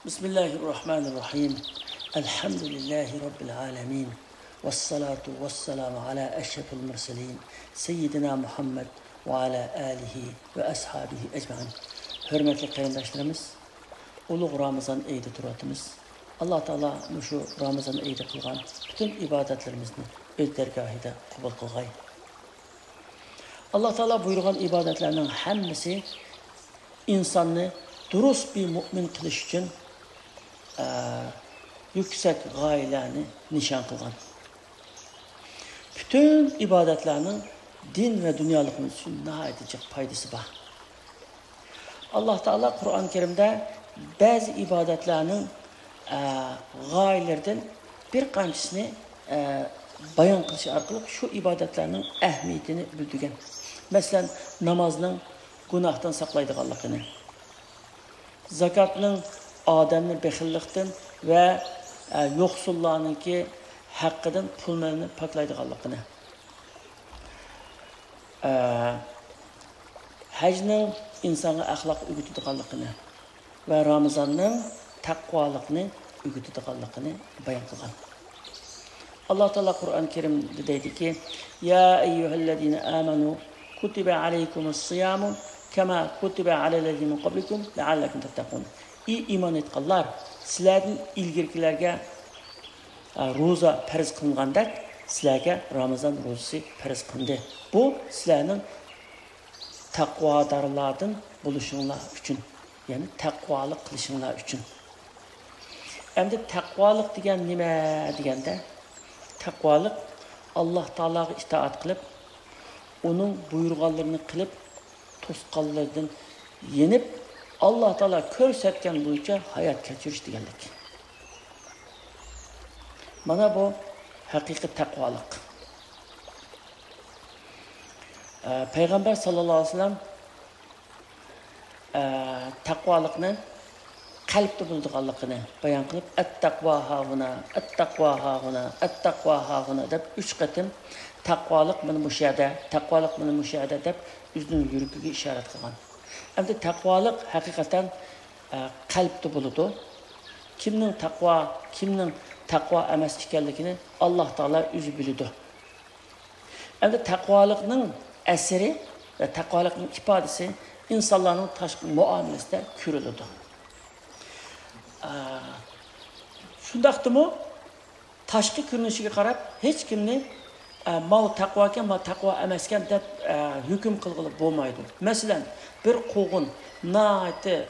Bismillahirrahmanirrahim. Elhamdülillahi Rabbil alemin. Vessalatu vesselamu ala eşrefil murselin. Seyyidina Muhammed ve ala alihi ve ashabihi ecmaîn. Hürmetli qarindoshlarimiz, ulug' Ramazon oyida turatimiz. Alloh taolo shu Ramazon oyida qilgan bütün ibadetlerimizni o'z dargohida qabul qilg'ay. Alloh taolo buyurgan ibadetlerning hammasi insonni durust bir mümin qilish uchun yüksek gayelerini nişan kılgan. Bütün ibadetlerinin din ve dünyalıkımız için nihayetçe faydası var. Allah Teala Kur'an-ı Kerim'de bazı ibadetlerinin gayelerden bir kancısını bayan kılışı arkalık şu ibadetlerinin ehmiyetini bildirgen. Mesela namazının günahtan saklaydıqallıqını, zakatının adamın bekillikten ve yoksullarının ki hakkıdan pullarını paklaydıqallıqını, hacının insana ahlak ügütüdüqallıqını ve Ramazan'ın takvalıqını ügütüdüqallıqını bayan kılgan. Allah Teala Kur'an-ı Kerim'de dedi ki: "Ya eyyühellezine amanu kutibe aleykumus siyamu kema kutibe alellezine min qablikum leallekum tettakun." İyi iman etqanlar, sizlerden ilgirkilerge roza farz kılıngandak, sizlerge Ramazan rozası farz kılındı. Bu sizlerinin takvadarlardan buluşunlar için, yani takvalık kılışınlar için. Hem de takvalık degen nime degende, takvalık Allah Teala'ya itaat kılıp, onun buyurganlarını kılıp, tosqanlardan yenip, Allah Teala körsetken boyunca hayat keçiriş deganlik. Mana bu haqiqiy taqvolik. Peygamber sallallohu alayhi vasallam taqvolikni qalbda bo'ldiganligini bayon qilib, at-taqvo haguna, at-taqvo haguna, at-taqvo haguna deb 3 qatim taqvolik mana bu yerda, taqvolik mana bu yerda deb o'zining yuragiga ishorat qilgan. Hem de takvalık hakikaten kalpte buludu. Kimnin takva emas ekanligini Allah Teala özü bilidi. Hem de takvalıkның eseri ve takvalıkның ifadesi insanların taşkı muamelesinde körülüdü. Şundaqdı mı? Taşkı görünüşüge qarab hiç kimni mal takvaken, mal takva emasken deb hüküm kılgılıp bolmaydı. Mesela bir qoğun naiti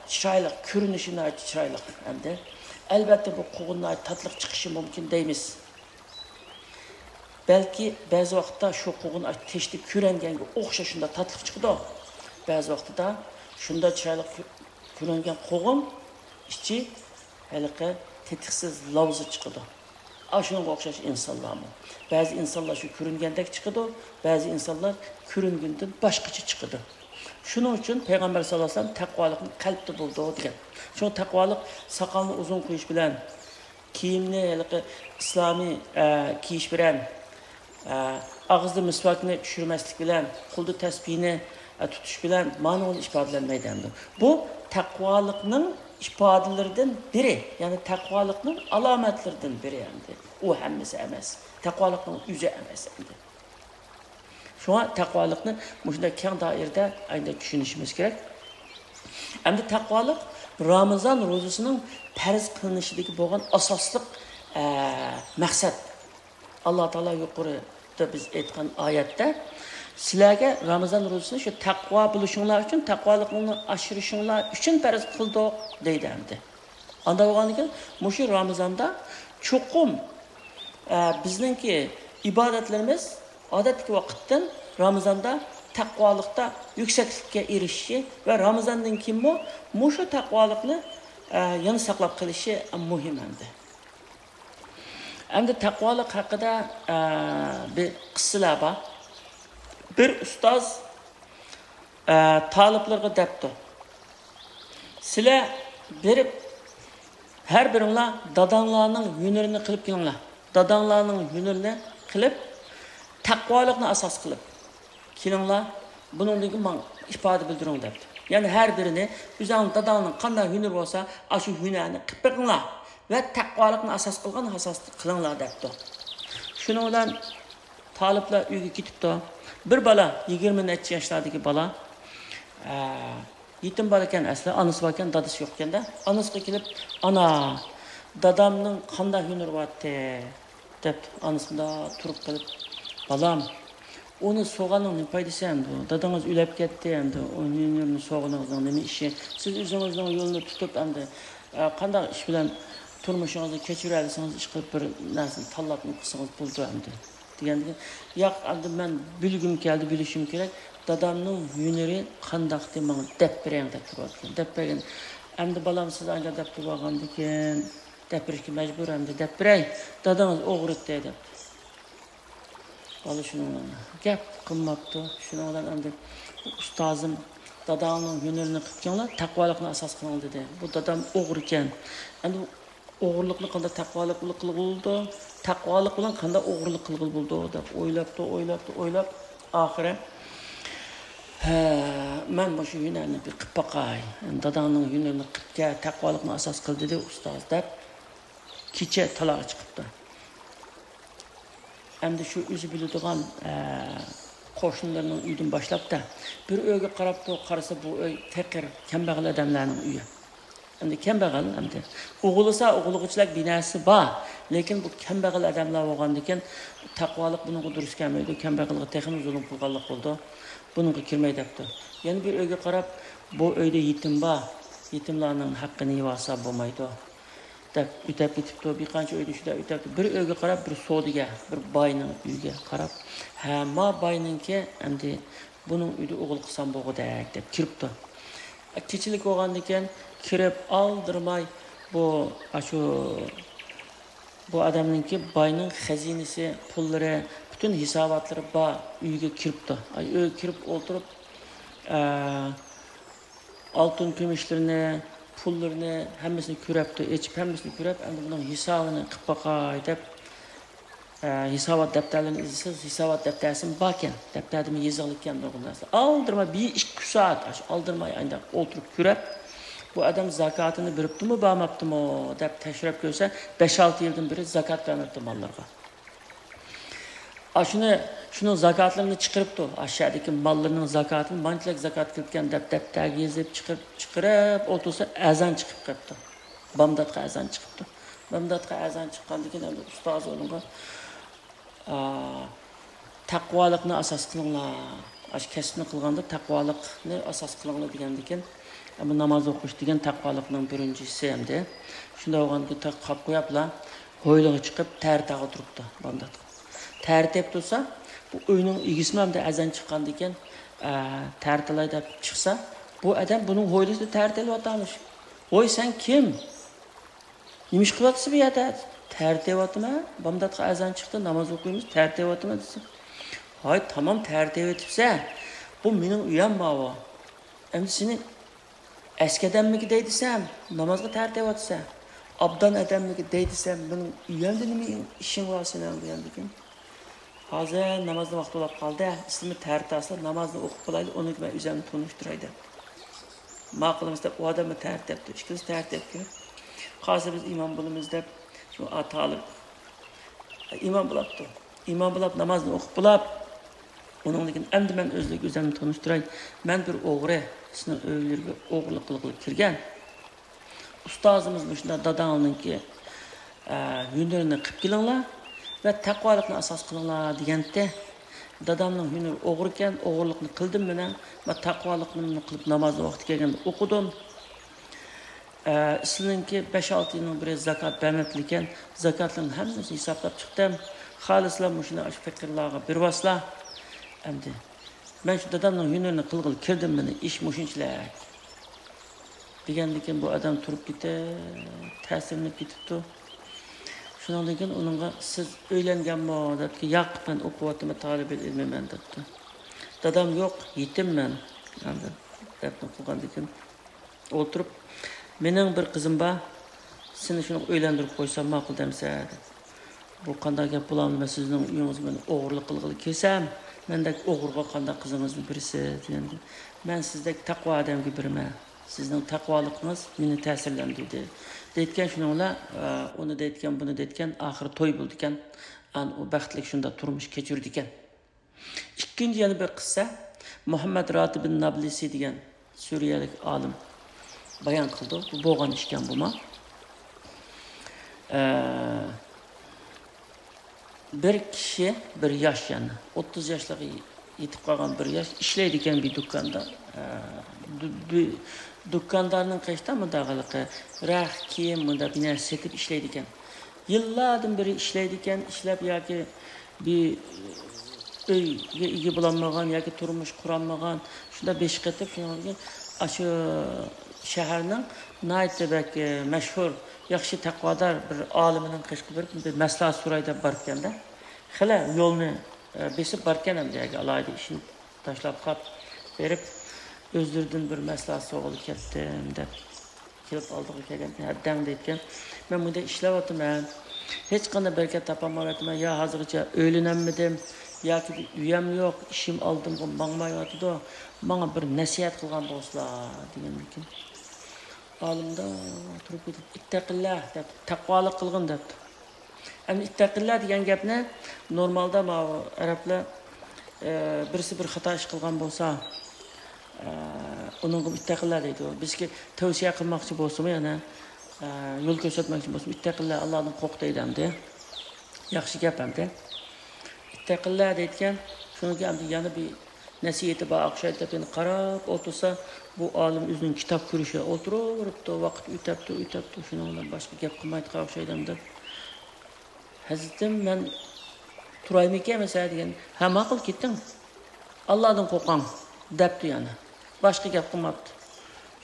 çıraylık, görünüşü naiti çıraylık hem de. Elbette bu qoğun naiti tatlık çıkışı mümkün deymiz. Belki bazı vakitte şu qoğun teştik körengenge oxşa şunda tatlık çıkıdı. Bazı vakitte da şunda çıraylık körengen qoğun içi heliqe tetiksiz lavzı çıkıdı. Aşının oxşaş insanlar mı? Bazı insanlar şu körüngendek çıkıdı, bazı insanlar körüngünden başkaçı çıkıdı. Şunun için Peygamber sallallahu aleyhi ve sellem takvalıkın kalpte bulduğu diyen. Çünkü takvalık sakalını uzun kuyiş bilen, kiyimli, İslami kiyiş bilen, ağızda misvakını düşürmeslik bilen, kulda tesbihini tutuş bilen, manavını ifadelenmeydendir. Bu takvalıkın ifadelerden biri, yani takvalıkın alametlerden biri yani. O hemmesi emez. Takvalıkın yüze emez yani. Şu an takvalıkını bu keng dairede aynı düşünüşümüz gerek. Hem de takvalık Ramazan rozasının farz kılınışındaki boğan asaslık maksat. Allah Teala yukarıda biz etken ayette sizlerge Ramazan rozasını şu takva buluşunlar için, takvalıkını aşırışınlar için farz kıldı deydi hem de. Anda oğanlıkken şu Ramazan'da çokum bizdenki ibadetlerimiz adetki vakitten Ramazan'da takvalıkta yükseklikке erişişi ve Ramazan'dan kim bu? Muşu takvalıklı yanı saklap kılışı mühim hem de. Hem de takvalık hakkında bir kısılar var. Bir ustaz taliplerine depti. Sizler berip her birinle dadanlarının hünerini kılıp gelinglar. Dadanlarının hünerini kılıp takvalıkni asas kılıp kelinglar buningdagi ifade bildiring debdi. Yani her birini üzənin dadağının qanday hünür olsa, aşı hünərini qıb beqinlar və təqvalıqını asas qılınlar depdi. Şunu olan talipler uyga ketibdi. Bir bala 20 neçə yaşlardaki bala yetim bala ekan, asli anası var ekan, dadası yo'q ekanda. Anasiga kelib, "Ana, dadamning qanday hünür bo'pti?" deb anasında turib qilib, "Balam, onu soğanın ne paydası emdi? Dadanız ülep gitti emdi. Onun hünürünü soğanınızın ne işi? Siz üzerinizden yolunu tutup emdi. Qanday iş bilan turmuşunuzu keçirəlisiniz, iş qilib bir narsani tanlab qilsangiz bo'ldi emdi." Deganda, "Yo'q, endi men bilgim keldi, bilishim kerak. Dadamning hüneri qandaq demang deb berang" deb turibdi. Deb bergan. Endi balam siz anga deb turgandikan, deb berishga majbur emdi. Deb beray. Dadangiz o'g'ri dedi. Bala şunu gap qilmabdi. Shuni bilan endi ustozim dadamning hünerini qilganlar, taqvolikni asos qiling dedi. Bu dadam o'g'ri ekan. Endi o'g'irlikni qanday taqvolik qilib bo'ldi? Taqvolik bilan qanday o'g'irlik qilib bo'ldi deb o'ylab, oxiri men bu shu hünerini bir qilib baqay. Dadamning hünerini qilga taqvolikni asos qil dedi ustoz deb kecha talaga chiqibdi. Hem de şu üzü bildiğin qo'shnilarning uydan başlap da bir uyga qarab qarasa bu uy faqir, kambag'al odamlarning uyi. Endi kambag'al endi o'g'ilsa o'g'ilg'ichilik binasi bor, lekin bu kambag'al odamlar bo'lgandan taqvolik bunga durust kelmaydi, kambag'alga texnik zulm qilganlik bo'ldi. Bunga kirmaydi debdi. Yani bir uyga qarab bu uyda yetim bor, yetimlarning haqqini yevasa bo'lmaydi. Deb o'tib ketibdi, bir qancha uyda shunda o'tibdi. Bir uyga qarab, bir sodiga, bir boyning uyiga qarab, hamma boyninki endi buning uyda o'g'il qilsam bo'lg'udak deb kiribdi. Kechilik bo'lgandan keyin kirib aldirmay bu odamninki boyning xazinasi, pullari, butun hisobotlari bor uyga kiribdi. Uyga kirib o'tirib oltin kumushlarini, pullarını hemmisini körepti, içip hemmisini körep, endi bunun hesabını qilib baqay deb hisobat defterlerini izlesiz, hisobat deftersin bakken, defterimi yazılıkken de bundan. Aldırma bir 2 saat, aldırma ayında oturup körep, bu adam zakatını beripti mi, bağmaptı mı deb teşrif görse 5-6 yıldan beri zakat vermepti mallarga. Şunun zakatlarını çıkarıptı. Aşağıdaki mallarının zakatını mançılık zakat kılırken defterge yazıp çıkarıp otursa ezan çıkıp kaptı. Bamdatga ezan çıkıptı. Bamdatga ezan çıkkandan keyin ustoz onunga taqvolikni asas qilinglar. Aş kasbni qilganda taqvolikni asas qilinglar degandan keyin bu namoz o'qish degan taqvolikning birinchisi hamda. Shunda o'g'anga taqab qo'yaplar. Hoyliga chiqib tartaga turibdi Bamdatga. Tertip tutsa, bu oyunun ilgisini hem de ezan çıkandı iken tertilay da çıksa, bu adam bunun hoylusu tertili vatanmış. Oy sen kim? Yemiş kılatısı bir yerde. Tertili vatıma, Bamdatga ezan çıktı, namaz okuymuş, tertili vatıma desin. Hay tamam tertili vatipse, bu benim uyam baba. Hem seni eskiden mi gideydisem, namazga tertili vatsa, abdan eden mi gideydisem, benim uyam dedim işin var senin bu yandıkin. Hazır namazın vakti olab qaldı. İsmi tərtası namazını oxub qolaydı, onu mən üzərini tonuşturaydı. Maqılımız da o adamı tərtibdi. İkimiz tərtibdi. Qazı biz imam bulumuz da şu atalı imam bulabdı. İmam bulab namazını oxub bulab onun için endi mən özlük üzərini tonuşturay. Mən bir oğru, sizin öylərə oğurluq qılıb kirgan. Ustazımız şunda dadanın ki hünerini qilib kelinglar. Ve taqvolikni asas qilinglar deganda dadamning hüneri o'g'ri ekan, o'g'irlikni qildim men va taqvolikni qilib namoz vaqti kelganda o'qidim. Sizninki 5-6 yilning biri zakat bermabdi ekan, zakatlarning hammasini hisoblab chiqdim. Xolislar shuni fakirlarga bervaslar. Endi men shu dadamning hunerini qilg'il kirdim meni ish mushunchilar. Degandan keyin bu odam turib ketdi, ta'sirlanib ketibdi. Şundan keyin onunğa siz öylengenmi debki, yo'q men o'qiyotimi, talib ilmiman debdi. Dadam yo'q, yetimman. Endi deb qo'ygandan keyin o'tirib, mening bir qizim bor, seni shuni o'ylantirib qo'ysam ma'qul demsa. Bu qanday gap bo'larmi? Men sizning uyingiz meni o'g'irlik qilg'ili kelsam, Mendek oğurga qanda kızınızın birisi degan. Men sizdek taqvo adamga biriman. Sizning taqvoliginiz meni ta'sirlantirdi. Deytgan shuninglar, uni deytgan, buni deytgan, oxiri to'y bo'ldi ekan. An u baxtlik shunda turmush kechirdi ekan. Ikkinchi yana bir qissa Muhammad Ratib bin Nablisi degan Suriyalik olim bayon qildi. Bu bo'lgan ish ekan bu. Bir kishi bir yosh yani 30 yoshlarga yetib qolgan bir yosh ishlaydi ekan bir do'konda. Do'kondarning qishda mudag'aliqi raq kiyim bunda bir narsa setib ishlaydi ekan. Yillardan beri ishlaydi ekan, ishlab yoki bir uyga ega bo'lolmagan yoki turmush qurolmagan shunda besh qatib shu shaharning naytibak mashhur yaxshi taqvodor bir olimining qishqi bir maslahat so'raydi deb borganda xila yo'lni besib borgan ham joyga alaydi ishni tashlab qolib berib o'zlaridan bir maslahat so'g'ilib ketdim deb kelib oldiga kelgan haddam deyotgan men bunda ishlayapman hech qanday barakat topolmayapman yo hozirgacha o'ylanammidim yoki uyam yo'q ishim oldimga mangmayotidi menga bir nasihat qilgan bo'lsalar degan ekan olimda turib ketib ittaqillah deb taqvolik qilgin debdi. Endi ittaqillah degan gapni normalda arablar birisi bir xato ish qilgan bo'lsa uningga ittaqillah deydi. Bizga tavsiya qilmoqchi bo'lsa-mu yana yo'l ko'rsatmoqchi bo'lsa ittaqillah Allohdan qo'rq deydi. Yaxshi gap hamda. Ittaqillah deyotgan shunga ham yana bir nasihati bor o'xshaydi deb qarab o'tirsa bu olim o'zining kitob ko'rishi o'tiribdi vaqt o'tabdi shundan bilan boshqa gap qilmaydi o'xshaydi deb hazratim men turaymikan mesela degan ha ma'qul ketding Allohdan qo'rqing debdi yana boshqa gap qilmabdi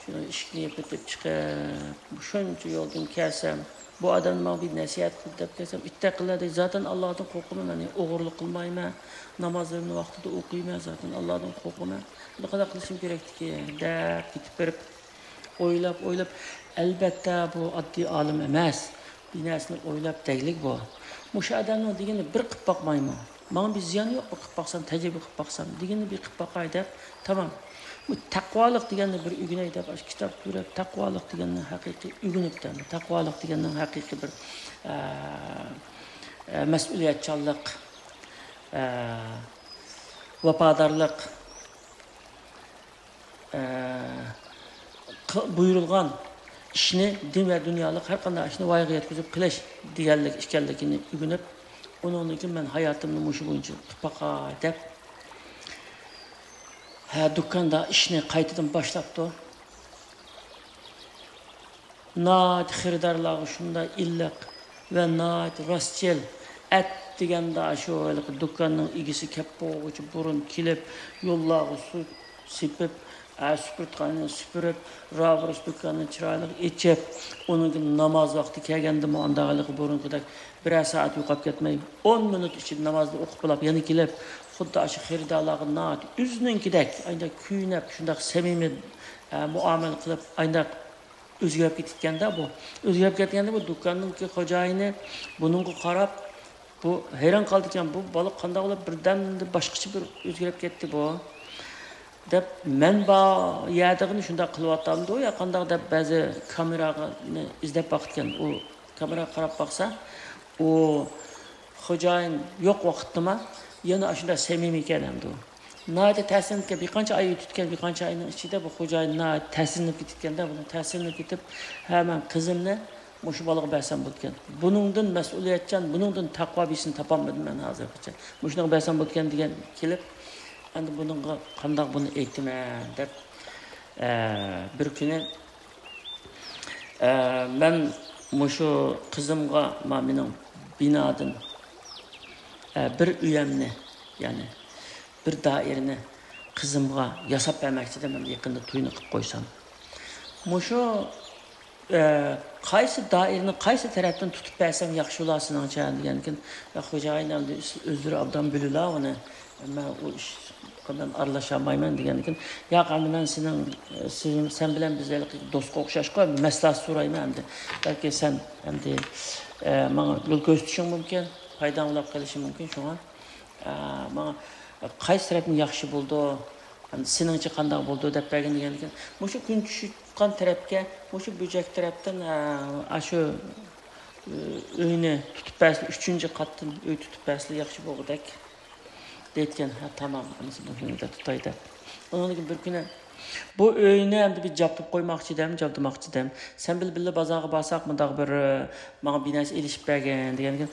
shuni ishni bitib chiqib shuncha yo'ldan kelsam bu odam menga bir nasihat qildi deb kelsam ittaqillah deydi zaten Allohdan qo'rqaman men o'g'irlik qilmayman namozlarni vaqtida o'qiyman zaten Allohdan qo'rqaman qanaqa qilishim kerakdiki deb ketib berib o'ylab albatta bu oddiy olim emas bir narsani o'ylab taglik bu o'sha odamning degani bir qilib boqmayman menga bir ziyon yo'q qilib boqsam tajriba qilib boqsam degani bir qilib boqay deb tamom bu taqvolik deganni bir o'rganay deb kitob ko'rib taqvolik deganni haqiqiy o'rganibdi taqvolik deganni haqiqiy bir mas'uliyatchanlik vafodorlik buyurilgan ishni din va dunyolik har qanday ishni voyaga yetkazib qilish deganlik ekanligini o'rganib undan keyin men hayotimni mushu bo'yicha qilib boqay deb do'konda ishni qaytadan boshlabdi. Nat xaridorlarga shunda illiq va nat rostchil at deganda shu do'konning egisi kappo'g'ichi burun kelib yo'llarga suv sepib supurtqani supurib ravrish do'konini chiroyli ichib uning namoz vaqti kelganda mondag'iligi burunqidek bir soat yo'qolib ketmay 10 minut ichida namozni o'qib bo'lib yana kelib xuddi shu xaridorlarga nat o'zininkidek ayda kuyinib shunday samimiy muomala qilib ayda o'zgarib ketganda bu do'konning xo'jayini buningga qarab bu hayron qoldi ekan bu bola qanday qilib birdan boshqacha bir o'zgarib ketdi bu deb men yerdigini shunday qilyaptimdi yo qanday deb ba'zi kamerani izlab boqgan u kamera qarab boqsa u xo'jayin yo'q vaqtnima yana shunday samimiy ekan hamda nayda ta'sirlanib bir qancha oy o'tgan bir qancha oyning ichida bu xo'jayin ta'sirlanib ketganda buni ta'sirlanib ketib men qizimni mushu bolaga bersam bo'lgan buningdan mas'uliyatchan buningdan taqvo bisini topolmadim men hozirgacha mushunaqa bersam bo'lgan degan kelib endi buningga qandoq buni aytman deb bir kuni men mushu qizimga mening binodan bir uyamni ya'ni bir doirani qizimga yasab bermoqchi edim yaqinda to'yni qilib qo'ysam mushu qaysi doirani qaysi tarafdan tutib bersam yaxshi bo'lar seningcha degankin xo'jayin o'zlari obdan bilurlar uni men u ish qandan aralashamayman degankin yo'q endi men sen bilan biz do'stga o'xshashqa maslahat so'rayman endi balki sen endi menga yo'l ko'rsatishing mumkin foydam olib qolishi mumkin shunga menga qaysi tarafın yaxshi bo'ldi, seningcha qanday bo'ldi deb bergan degan ekan. Mushu kun tushgan tarafga, mushu böcek tarafdan shu uyni tutib bersa, 3-qatdan uy tutib bersa yaxshi bo'lgudek deytgan. Ha, tamam, anisi bu kunda tutay deb. Ondan bir kuni bu uyni endi bir jabtib qo'ymoqchi edim. Sen billa bozorga borsak, mundaq bir menga binas elishib bergan degan ekan.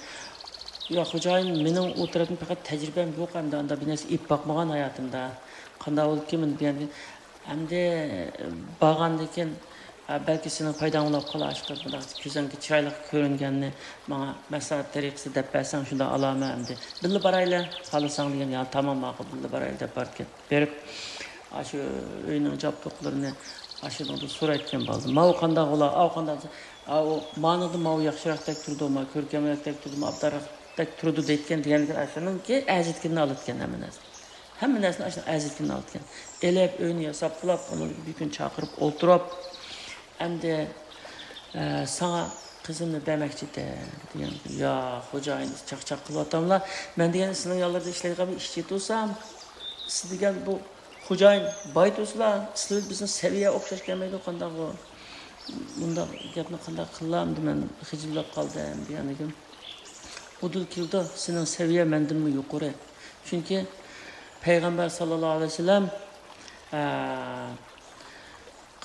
Yo'q, xo'jayin, mening u tarafdan faqat tajribam yo'q, hamda unda binas ip boqmagan hayotimda. Qanday bo'libki, men degan endi borgandan keyin belki sening foydang bo'lib qolar, bundaq ko'zingga chiroyli ko'ringanini menga maslahat tariqasida deb bersang, shunda olaman endi. Billa boraylar, xohlasang degan. Ya tamam, ma'qul, billa boraylar deb berib şu uyning jabduqlarini ashunday so'rayotgan bo'ldim. Mau qanday bo'lar, av qanday, o ma'noda mau yaxshiroqdek turdi, ma ko'rkamroqdek turdi, abdarroqdek turdi deyotgan deganlar ashuningki azitkinni olotgan hamma narsani ashuna azitkinni olotgan. Elab uyni yasab qilib, uni bir kun chaqirib o'ltirib, endi sana qizimni bermoqchi degan. Ya xo'jayin chaqchaq qilyaptimlar. Men degan sizning yo'llarda ishlaydigan ishchi tursam, siz degan bu xo'jayin baytuslar, sizlar bizni seviye o'xshash kelmaydi, qanday bu. Bunda gapni qanday qilamdi, men xijillab qoldim degan ekan. Udul kildi, sening seviye mendinmi yuqori. Chunki Payg'ambar sallallohu alayhi vasallam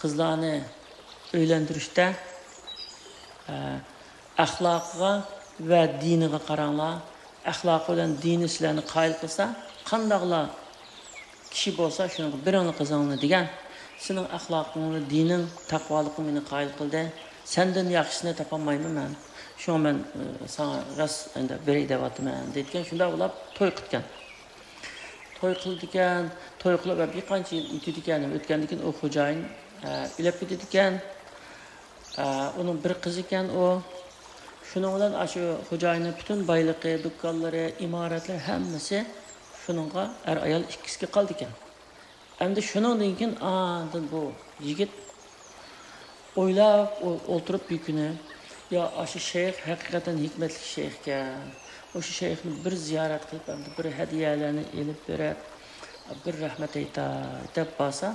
qizlarni uylantirishda axloqiga va diniga qaranglar. Axloqi bilan dini sizlarni qoyil qilsa, qandaqlar kishi bo'lsa, shunga birini qizingni degan, sening axloqingni, dining, taqvoligingni qoyil qildi. Sendan yaxshisini topolmayman men. Shunga men sana ras endi beray deyapman deyotgan. Shunda ular to'y qilgan. To'y qildigan, to'y qilib bir qancha yil o'tgandan keyin u xo'jayin ilib ketdi ekan. Uning bir qiz ekan u. Shuning bilan shu xo'jayinning butun boyligi, do'konlari, imoratlar hammasi shuningga ayol ikkisiga qoldi ekan. Endi shuningdan keyin bu yigit o'ylab o'ltirib bir kuni, yo shu shayx haqiqatan hikmatli shayx ekan. O'sha shayxni bir ziyorat qilib, endi bir hadiyalarni elib berib, bir rahmat aytay deb bo'lsa,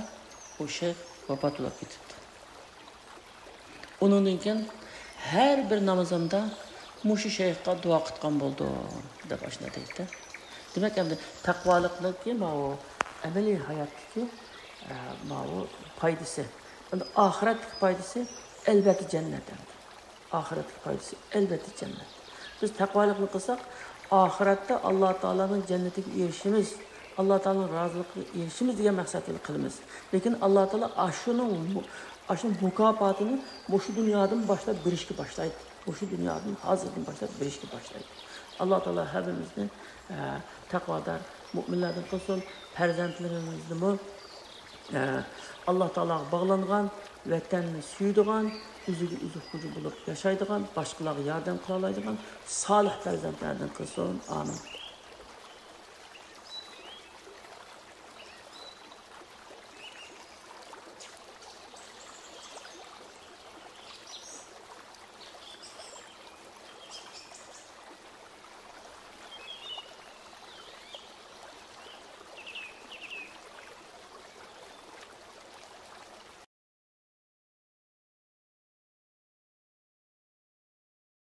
o shayx vafot bo'lib ketibdi. Undan keyin har bir namozimda mushu shayxga duo qilgan bo'ldi deb ashuna deydi. Demek endi taqvolikdagi o amaliy hayotdagi o foydasi, endi oxiratdagi foydasi albatta jannat. Oxiratdagi foydasi albatta jannat. Biz taqvolikni qilsak, oxiratda Alloh taolaning jannatiga erishimiz, Alloh taolaning roziligiga erishimiz degan maqsadda qilamiz. Lekin Alloh taolo ashun mukofotini shu dunyodan boshlab berishga boshlaydi. Shu dunyodan hozirdan boshlab berishga boshlaydi. Alloh taolo hammamizni taqvodor mu'minlardan qilsin, farzandlarimizni Alloh taologa bog'langan, vatanni suydigan, o'ziga xuju bo'lib yashaydigan, boshqalarga yordam qila oladigan solih farzandlardan qilsin. Amin.